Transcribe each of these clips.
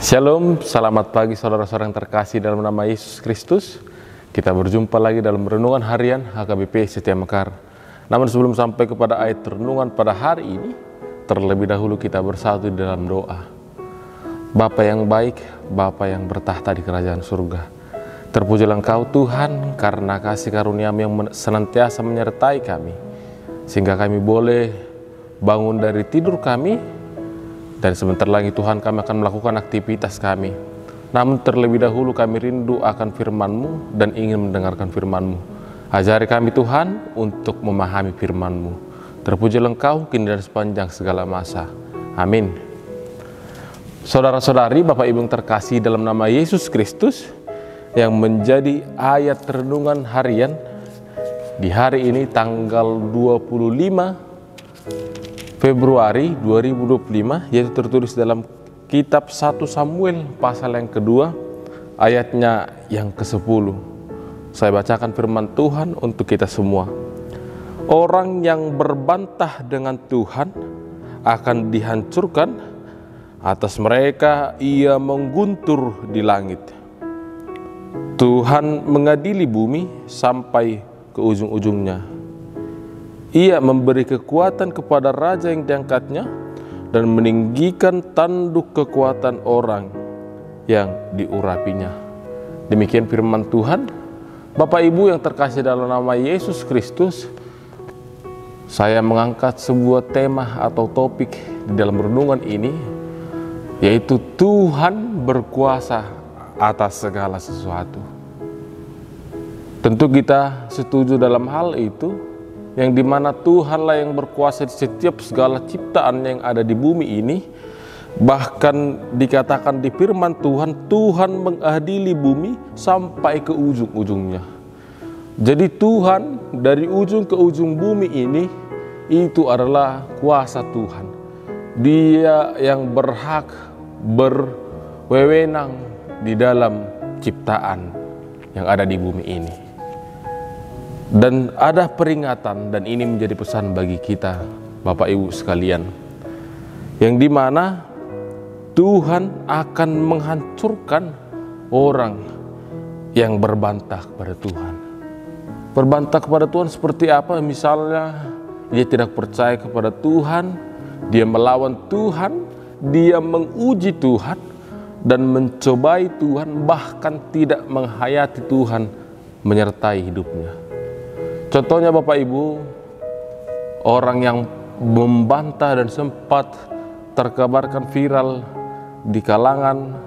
Shalom, selamat pagi saudara-saudara yang terkasih dalam nama Yesus Kristus. Kita berjumpa lagi dalam renungan harian HKBP Setia Mekar. Namun sebelum sampai kepada ayat renungan pada hari ini, terlebih dahulu kita bersatu di dalam doa. Bapa yang baik, Bapa yang bertahta di kerajaan surga, terpujilah Engkau Tuhan karena kasih karunia-Mu yang senantiasa menyertai kami, sehingga kami boleh bangun dari tidur kami. Dan sebentar lagi Tuhan kami akan melakukan aktivitas kami. Namun terlebih dahulu kami rindu akan firman-Mu dan ingin mendengarkan firman-Mu. Ajari kami Tuhan untuk memahami firman-Mu. Terpujilah Engkau kini dan sepanjang segala masa. Amin. Saudara-saudari, Bapak Ibu yang terkasih dalam nama Yesus Kristus, yang menjadi ayat renungan harian di hari ini tanggal 25 Februari 2025, yaitu tertulis dalam kitab 1 Samuel pasal yang kedua, ayatnya yang ke-10. Saya bacakan firman Tuhan untuk kita semua. Orang yang berbantah dengan Tuhan akan dihancurkan, atas mereka ia mengguntur di langit. Tuhan mengadili bumi sampai ke ujung-ujungnya. Ia memberi kekuatan kepada raja yang diangkatnya dan meninggikan tanduk kekuatan orang yang diurapinya. Demikian firman Tuhan. Bapak Ibu yang terkasih dalam nama Yesus Kristus, saya mengangkat sebuah tema atau topik di dalam renungan ini, yaitu Tuhan berkuasa atas segala sesuatu. Tentu kita setuju dalam hal itu, yang dimana Tuhanlah yang berkuasa di setiap segala ciptaan yang ada di bumi ini. Bahkan dikatakan di firman Tuhan, Tuhan mengadili bumi sampai ke ujung-ujungnya. Jadi Tuhan dari ujung ke ujung bumi ini, itu adalah kuasa Tuhan. Dia yang berhak berwewenang di dalam ciptaan yang ada di bumi ini. Dan ada peringatan, dan ini menjadi pesan bagi kita Bapak Ibu sekalian, yang dimana Tuhan akan menghancurkan orang yang berbantah kepada Tuhan. Berbantah kepada Tuhan seperti apa? Misalnya dia tidak percaya kepada Tuhan, dia melawan Tuhan, dia menguji Tuhan dan mencobai Tuhan, bahkan tidak menghayati Tuhan menyertai hidupnya. Contohnya Bapak Ibu, orang yang membantah dan sempat terkabarkan viral di kalangan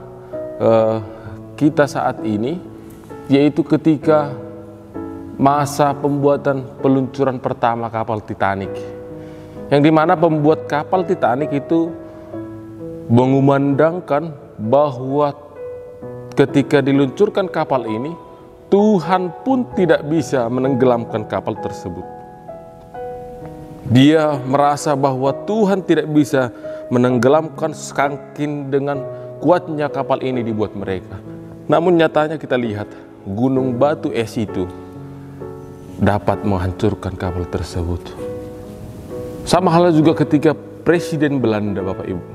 kita saat ini, yaitu ketika masa pembuatan peluncuran pertama kapal Titanic, yang dimana pembuat kapal Titanic itu mengumandangkan bahwa ketika diluncurkan kapal ini, Tuhan pun tidak bisa menenggelamkan kapal tersebut. Dia merasa bahwa Tuhan tidak bisa menenggelamkan saking dengan kuatnya kapal ini dibuat mereka. Namun nyatanya kita lihat gunung batu es itu dapat menghancurkan kapal tersebut. Sama halnya juga ketika Presiden Belanda, Bapak Ibu,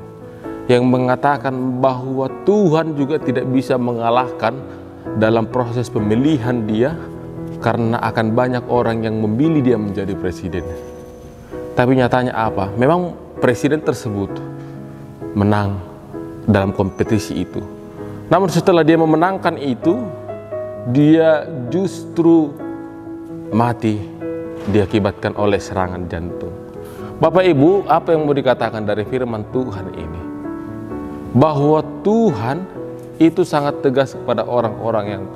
yang mengatakan bahwa Tuhan juga tidak bisa mengalahkan dalam proses pemilihan dia, karena akan banyak orang yang memilih dia menjadi presiden. Tapi nyatanya apa? Memang presiden tersebut menang dalam kompetisi itu. Namun setelah dia memenangkan itu, dia justru mati diakibatkan oleh serangan jantung. Bapak Ibu, apa yang mau dikatakan dari firman Tuhan ini? Bahwa Tuhan itu sangat tegas kepada orang-orang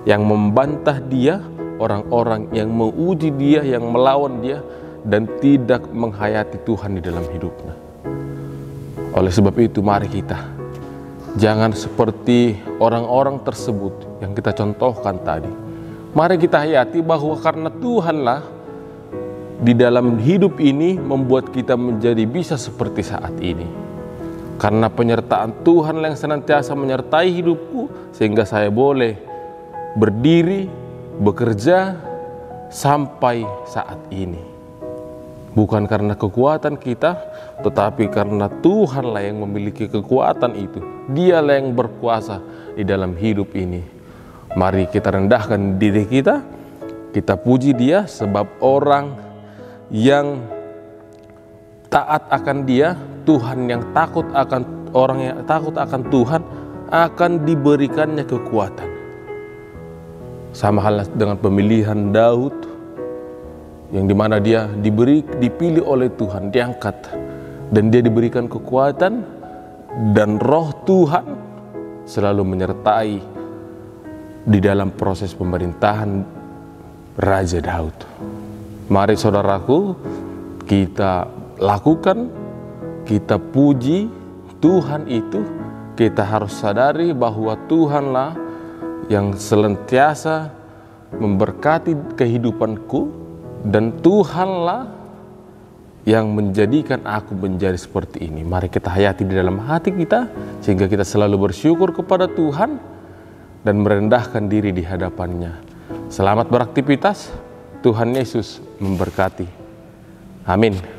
yang membantah dia, orang-orang yang menguji dia, yang melawan dia, dan tidak menghayati Tuhan di dalam hidupnya. Oleh sebab itu, mari kita jangan seperti orang-orang tersebut yang kita contohkan tadi. Mari kita hayati bahwa karena Tuhanlah di dalam hidup ini membuat kita menjadi bisa seperti saat ini. Karena penyertaan Tuhan yang senantiasa menyertai hidupku, sehingga saya boleh berdiri, bekerja sampai saat ini. Bukan karena kekuatan kita, tetapi karena Tuhanlah yang memiliki kekuatan itu. Dialah yang berkuasa di dalam hidup ini. Mari kita rendahkan diri kita, kita puji Dia, sebab orang yang taat akan Dia, Tuhan yang takut akan orang yang takut akan Tuhan akan diberikannya kekuatan. Sama halnya dengan pemilihan Daud, yang dimana dia dipilih oleh Tuhan, diangkat, dan dia diberikan kekuatan, dan roh Tuhan selalu menyertai di dalam proses pemerintahan Raja Daud. Mari saudaraku, kita lakukan, kita puji Tuhan itu. Kita harus sadari bahwa Tuhanlah yang senantiasa memberkati kehidupanku, dan Tuhanlah yang menjadikan aku menjadi seperti ini. Mari kita hayati di dalam hati kita, sehingga kita selalu bersyukur kepada Tuhan dan merendahkan diri di hadapannya. Selamat beraktivitas, Tuhan Yesus memberkati. Amin.